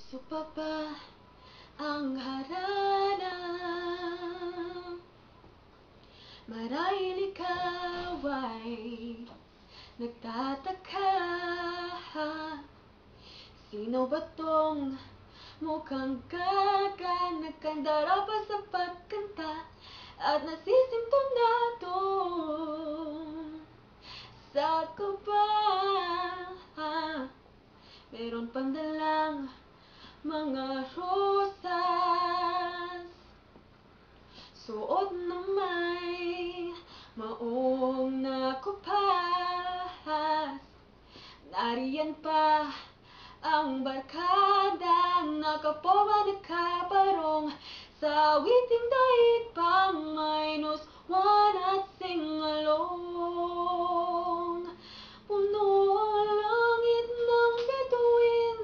Puso pa ba ang harana? Marahil ikaw ay nagtataka, sino ba tong mukhang nagkandara pa sa pagkanta at nasisintonado sa kaba? Meron pang dalang mga rosas, suot na may maong nakupas. Nariyan pa ang barkada, nakapowa nakabarong sa awiting daig pang minus one at sing along. Puno ang langit ng bituin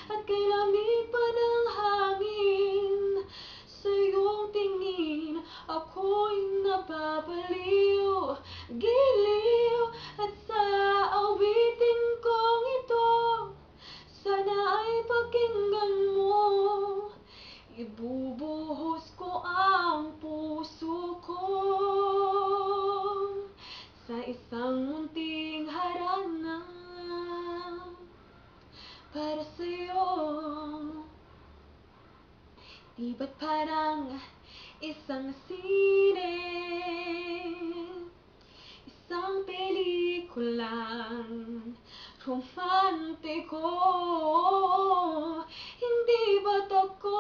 at kay lamig pa ng hangin. Sa iyong tingin ako'y napapaliw, giliw, at sa awitin kong ito sana ay pakinggan mo. Ibubuhos ko ang puso ko sa isang munting harana para sa'yo. Di ba't parang isang sine, isang pelikulang romantiko? Hindi ba't ako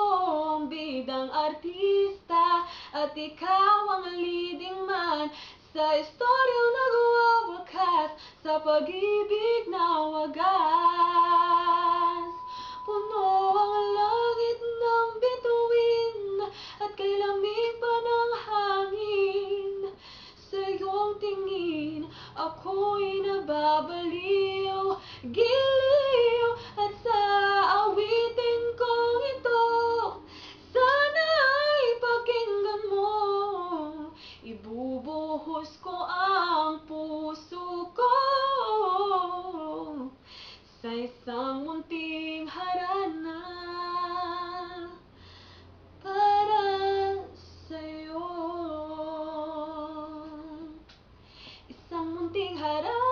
ang bidang artista at ikaw ang leading man sa istoryang nagwawakas sa pag-ibig na wagas? Puno ang langit ng bituin at kay lamig pa ng hangin. Sa iyong tingin ako'y nababaliw, giliw, at sa awitin kong ito sana ay pakinggan mo. Ibubuhos ko ang puso ko sa isang munting harana para sa'yo. Isang munting harana